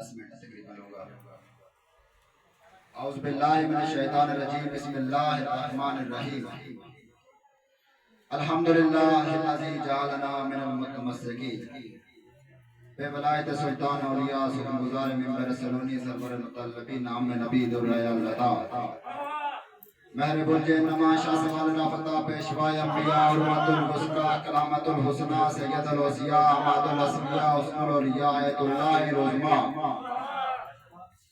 10 minute تقریباً ہوگا. اعوذ باللہ من الشیطان الرجیم. بسم اللہ الرحمن الرحیم. الحمدللہ الذی جعلنا من المتمسکین بے ولایت سلطان اولیاء سکن گزار منبر سلونی سرور مطلبین نام میں نبی درائے اللہ مہر برج نما شاہ سوالنا فتح پیشوائے انبیاء حرمت الوسقہ کلامت الحسنہ سید الوسیاء احمد الاسمیاء حسن الولیاء ایت اللہ رزما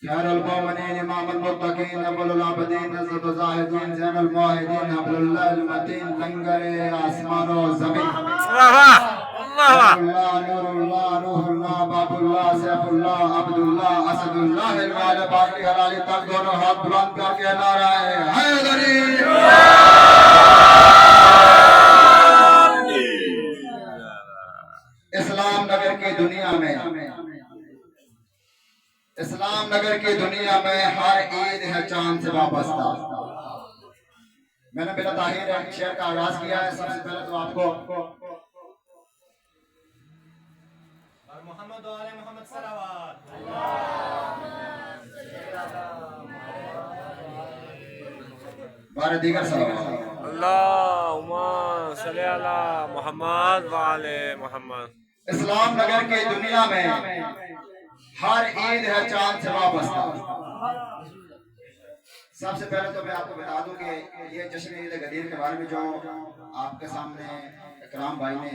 خیر المومنین امام المتقین ابو العابدین عزت الزاہدین زین الموحدین حبل اللہ المتین لنگر آسمان و زمین اللہ نور اللہ روح اللہ باب اللہ سیف اللہ عبداللہ اسد اللہ الوال باقی حلالی تک دونوں ہاتھ بلند کر کے نعرہ حیدری. اسلام نگر کی دنیا میں ہر عید ہے چاند سے وابستہ. میں نے بلا طاہر ایک شعر کا آغاز کیا ہے. سب سے پہلے تو آپ کو محمد و آل محمد صلوات. بارے دیگر صلوات. اللہم صلی علی محمد و آل محمد. اسلام نگر کی دنیا میں ہر عید ہے چاند سے وابستہ. سب سے پہلے تو میں آپ کو بتا دوں کہ یہ جشن عید غدیر کے بارے میں جو آپ کے سامنے اکرام بھائی نے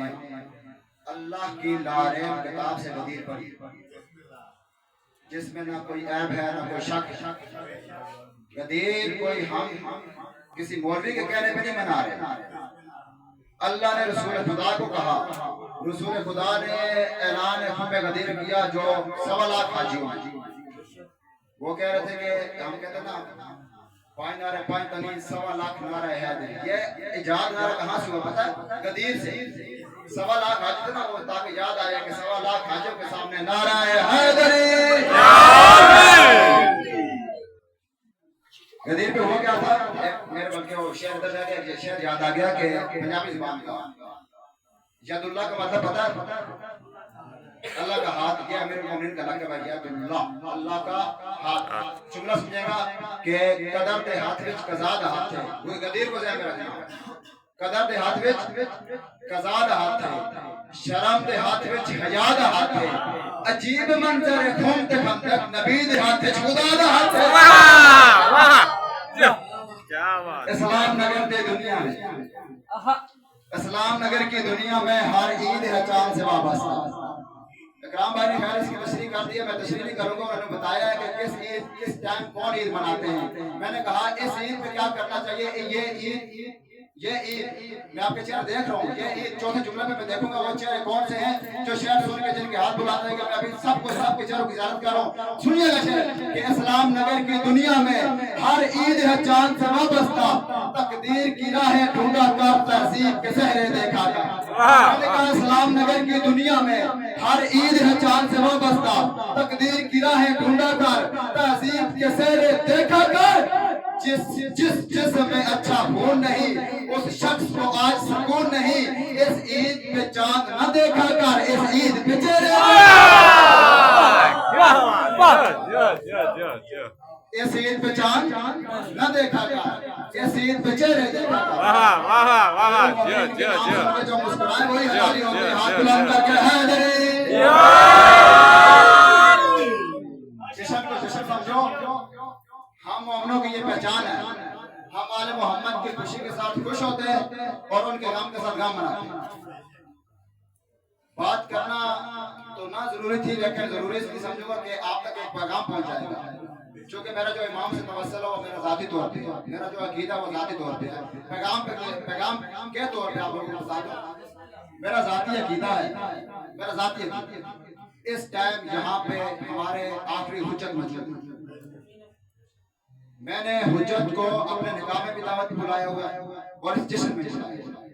اللہ کی لاریم کتاب سے غدیر پڑھی جس میں نہ کوئی عیب ہے نہ کوئی شک. غدیر کوئی ہم کسی مولوی کے کہنے پہ نہیں منا رہے. اللہ نے رسول خدا کو کہا. رسول خدا نے اعلان خم غدیر کیا جو 1.25 لاکھ حاجی ہیں. وہ کہہ رہے تھے کہ ہم کہتے ہیں نا پائیں نعرے پائیں تنین 1.25 لاکھ نعرہ حیدری. یہ ایجاد نعرہ کہاں سے ہوا پتہ ہے؟ غدیر سے. 1.25 لاکھ حاجی تھے نا وہ تاکہ یاد آئے کہ 1.25 لاکھ حاجیوں کے سامنے نعرہ حیدری. غدیر پہ ہو گیا تھا میرے بلکہ وہ شعر ادھر رہ گیا. شعر یاد آ گیا کہ پنجابی زبان کا ید اللہ کا مطلب پتہ ہے؟ اللہ کا ہاتھ. یہ امیر المومنین کا لقب ہے ید اللہ, اللہ کا ہاتھ. جملہ سمجھے گا کہ قدر دے ہاتھ وچ قضا دا ہاتھ ہے. وہ غدیر کو ذہن میں رکھنا. قدر دے ہاتھ وچ قضا دا ہاتھ ہے. شرم دے ہاتھ وچ حیا دا ہاتھ ہے. عجیب منظر ہے خون تے خندق نبی دے ہاتھ وچ خدا دا ہاتھ ہے. اسلام نگر دے دنیا میں اسلام نگر کی دنیا میں ہر عید ہے چاند سے وابستہ. اکرام بھائی نے خیر اس کی تشریح کر دی ہے. میں تشریح نہیں کروں گا. انہوں نے بتایا ہے کہ کس عید کس ٹائم کون عید مناتے ہیں. میں نے کہا اس عید پہ کیا کرنا چاہیے. یہ عید میں آپ کے چہرے دیکھ رہا ہوں. یہ عید چوتھے جملے میں دیکھوں گا وہ چہرے کون سے ہیں جو شعر سن کے جن کے ہاتھ بلاتے ہیں کہ میں ابھی سب کے چہروں کی زیارت کر رہا ہوں. سنیے گا شعر کہ اسلام نگر کی دنیا میں ہر عید ہے چاند سے وابستہ. تقدیر کی راہیں ڈھونڈا کر تہذیب کے سہرے دیکھا گا. میں نے کہا اسلام نگر کی دنیا میں ہر عید ہے چاند سے وابستہ. تقدیر کی راہیں ڈھونڈا کر تہذیب کے سہرے دیکھا کر. جس جسم میں اچھا خون نہیں اس شخص کو آج سکون نہیں. اس عید پہ چاند نہ دیکھا کر اس عید پہ چہرے اس عید پہ چاند نہ دیکھا کر اس عید پہ چہرے دیکھا کر. جو مسکرائے وہی ہماری ہوتے ہیں. ہاتھ بلند کر کے حیدری. جشن کو جشن سمجھو. ہم مومنوں کی یہ پہچان ہے. ہم آل محمد کی خوشی کے ساتھ خوش ہوتے ہیں اور ان کے غم کے ساتھ غم مناتے ہیں. بات کرنا تو نہ ضروری تھی لیکن ضروری اس لیے سمجھو گا کہ آپ تک ایک پیغام پہنچ جائے گا. چونکہ میرا جو امام سے توسل ہو میرا ذاتی طور پہ ہے. میرا جو عقیدہ وہ ذاتی طور پہ ہے. پیغام کے طور پہ آپ لوگوں کو بتا دوں میرا ذاتی عقیدہ ہے. میرا ذاتی عقیدہ اس ٹائم یہاں پہ ہمارے آخری حجت موجود ہے. میں نے حجت کو اپنے نکاح میں بھی دعوت بلایا ہوا ہے اور اس جشن میں بلایا ہوا ہے.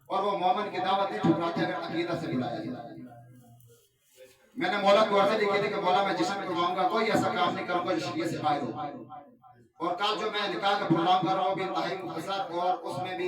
اور وہ مومن کی دعوت نہیں ٹھکراتے اگر عقیدہ سے بلایا جائے. میں نے مولا کو عرض لکھی تھی کہ مولا میں جشن کرواؤں گا کوئی ایسا کام نہیں کروں گا جو شریعت سے باہر ہو. اور کل جو میں نکاح کا پروگرام کر رہا ہوں بھی انتہائی مختصر اور اس میں بھی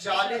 40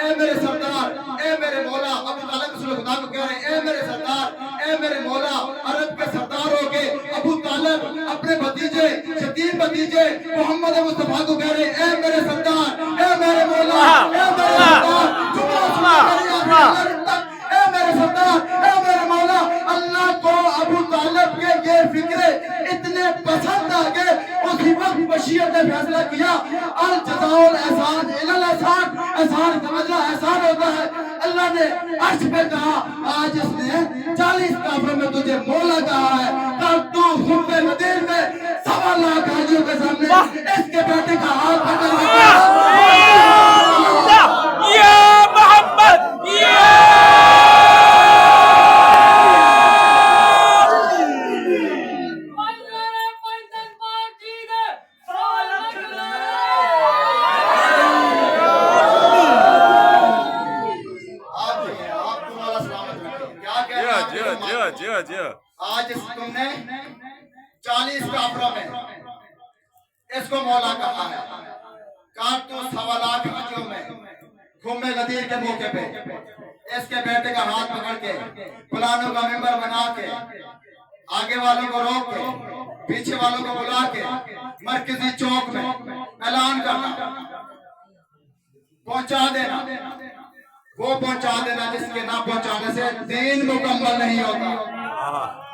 اے میرے سردار، اے میرے مولا، ابو طالب رسول خدا کو کہہ رہے ہیں اے میرے سردار، اے میرے مولا، عرب کے سردار ہو کے ابو طالب اپنے بھتیجے شتیم بھتیجے محمد مصطفیٰ کو کہہ رہے ہیں اے میرے سردار، اے میرے مولا، اے میرے سردار، اے میرے سردار، اے میرے مولا۔ اللہ کو ابو طالب کے یہ فکرے اتنے پسند آ گئے، اسی وقت بشیر نے فیصلہ کیا الجزاء الاحسان الی الاحسان، احسان سمجھنا احسان ہوتا ہے۔ اللہ نے عرش پہ کہا آج اس نے 40 کافروں میں تجھے مولا کہا ہے، تب تو خطبہ مدین میں 1.25 لاکھ حاجیوں کے سامنے اس کے بیٹے کا ہاتھ پکڑ یا محمد یا آج تم نے 40 کافروں میں اس کو مولا کہا ہے، کاٹ تو 1.25 لاکھ حاجیوں میں خم غدیر کے موقع پہ اس کے بیٹے کا ہاتھ پکڑ کے فلانوں کا ممبر بنا کے آگے والوں کو روک کے پیچھے والوں کو بلا کے مرکزی چوک میں اعلان کرنا، پہنچا دینا، وہ پہنچا دینا جس کے نہ پہنچانے سے دین مکمل نہیں ہوتا۔